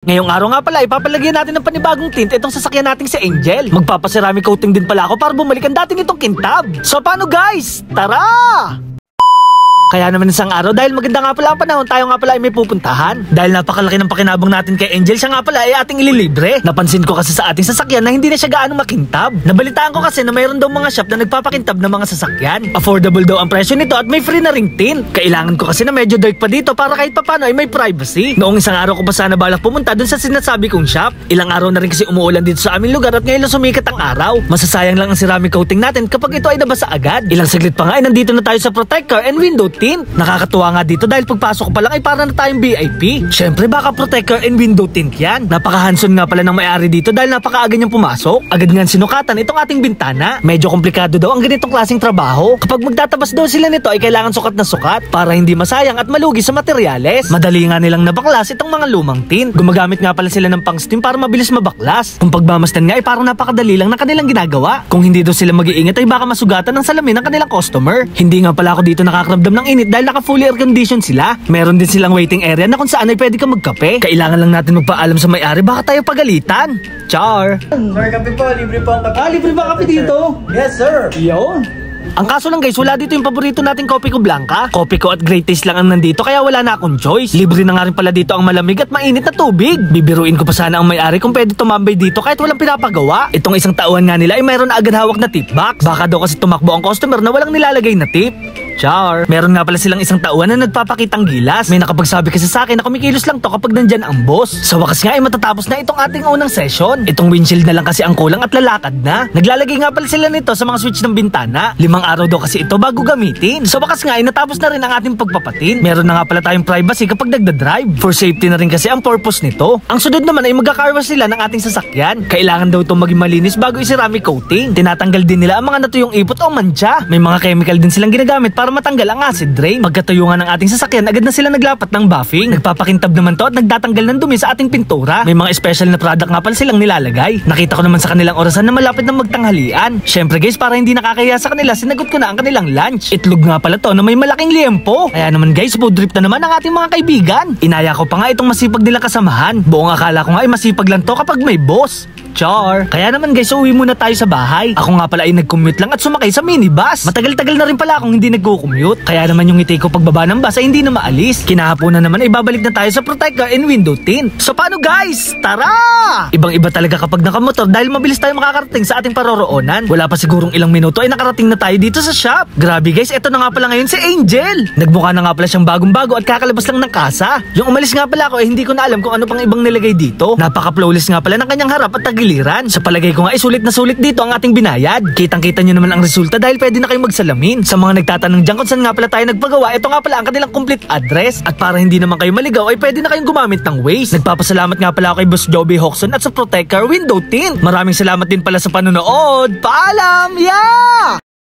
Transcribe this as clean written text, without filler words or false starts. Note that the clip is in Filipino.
Ngayong araw nga pala, ipapalagyan natin ng panibagong tint itong sasakyan nating si Angel. Magpapaceramic coating din pala ako para bumalik ang dating itong kintab. So paano guys? Tara! Kaya naman isang araw, dahil maganda nga pala ang panahon, tayo nga pala ay may pupuntahan. Dahil napakalaki ng pakinabang natin kay Angel, siya nga pala ay ating ililibre. Napansin ko kasi sa ating sasakyan na hindi na siya gaano makintab. Nabalitaan ko kasi na mayroon daw mga shop na nagpapakintab ng mga sasakyan. Affordable daw ang presyo nito at may free na ring tint. Kailangan ko kasi na medyo dark pa dito para kahit papano ay may privacy. Noong isang araw ko pa sana balak pumunta dun sa sinasabi kong shop. Ilang araw na rin kasi umuulan dito sa aming lugar at ngayon lang sumikat ang araw. Masasayang lang ang ceramic coating natin kapag ito ay nabasa agad. Ilang saglit pa nga ay nandito na tayo sa protector and window tint. Nakakatuwa nga dito dahil pagpasok ko pa lang ay para na tayong VIP. Syempre baka protector and window tint yan. Napaka-handsome nga pala ng may-ari dito dahil napakaaga niyang pumasok. Agad nga sinukatan itong ating bintana. Medyo komplikado daw ang ganitong klaseng trabaho. Kapag magtatabas daw sila nito ay kailangan sukat na sukat para hindi masayang at malugi sa materyales. Madali nga nilang nabaklas itong mga lumang tint. Gumagamit nga pala sila ng pang-steam para mabilis mabaklas. Kung pagmamasdan nga ay parang napakadali lang na kanilang ginagawa. Kung hindi daw sila mag-iingat ay baka masugatan ng salamin ng kanilang customer. Hindi nga pala ako dito nakakaramdam ng init dahil naka-fully air condition sila. Meron din silang waiting area na kung saan ay pwede ka magkape. Kailangan lang natin magpaalam sa may-ari baka tayo pagalitan. Char! Sir, kape po. Libre po ang kape. Libre ba kape dito? Yes, sir. Yun. Ang kaso lang guys, wala dito yung paborito nating Kopi Ko Blanca. Kopi Ko at Great Taste lang ang nandito kaya wala na akong choice. Libre na nga rin pala dito ang malamig at mainit na tubig. Bibiruin ko pa sana ang may-ari kung pwede tumambay dito kahit walang pinapagawa. Itong isang tauhan nga nila ay mayroon na agad hawak na tip box. Baka daw kasi tumakbo ang customer na walang nilalagay na tip. Char. Meron nga pala silang isang tauhan na nagpapakitang gilas. May nakapagsabi kasi sa akin na kumikilos lang to kapag nandyan ang boss. Sa wakas nga ay matatapos na itong ating unang session. Itong windshield na lang kasi ang kulang at lalakad na. Naglalagay nga pala sila nito sa mga switch ng bintana. 5 araw daw kasi ito bago gamitin. Sa wakas nga ay natapos na rin ang ating pagpapatin. Meron na nga pala tayong privacy kapag nagdadrive. For safety na rin kasi ang purpose nito. Ang sunod naman ay magka-carwash sila ng ating sasakyan. Kailangan daw itong maging malinis bago i-ceramic coating. Tinatanggal din nila ang mga natuyong ipot o mantsa. May mga chemical din silang ginagamit para matanggal ang acid rain. Pagkatuyo nga ng ating sasakyan, agad na sila naglapat ng buffing. Nagpapakintab naman to at nagtatanggal ng dumi sa ating pintura. May mga special na product nga pala silang nilalagay. Nakita ko naman sa kanilang orasan na malapit na magtanghalian. Syempre guys, para hindi nakakahiya sa kanila, sinagot ko na ang kanilang lunch. Itlog nga pala to na may malaking liempo. Kaya naman guys, food trip na naman ang ating mga kaibigan. Inaya ko pa nga itong masipag nila kasamahan. Buong akala ko nga ay masipag lang to kapag may boss. Char. Kaya naman guys, uwi muna tayo sa bahay. Ako nga pala ay nag-commute lang at sumakay sa minibus. Matagal-tagal na rin pala akong hindi nagko-commute. Kaya naman yung ngiti ko pagbaba ng bus ay hindi na maalis. Kinahaponan naman ay babalik na tayo sa protector and window tint. So paano guys? Tara! Ibang-iba talaga kapag nakamotor dahil mabilis tayo makakarating sa ating paroroonan. Wala pa sigurong ilang minuto ay nakarating na tayo dito sa shop. Grabe guys, eto na nga pala ngayon si Angel. Nagmukha na nga pala siyang bagong-bago at kakalabas lang ng kasa. Yung umalis nga pala ako ay hindi ko na alam kung ano pang ibang nilagay dito. Napaka-flawless nga pala ng kanyang harap at giliran. Sa palagay ko nga ay sulit na sulit dito ang ating binayad. Kitang-kita nyo naman ang resulta dahil pwede na kayong magsalamin. Sa mga nagtatanong dyan kung saan nga pala tayo nagpagawa, ito nga pala ang kanilang complete address. At para hindi naman kayo maligaw ay pwede na kayong gumamit ng Waze. Nagpapasalamat nga pala ako kay Boss Joby Hoxon at sa Protector Window Tint. Maraming salamat din pala sa panonood. Paalam! Yeah!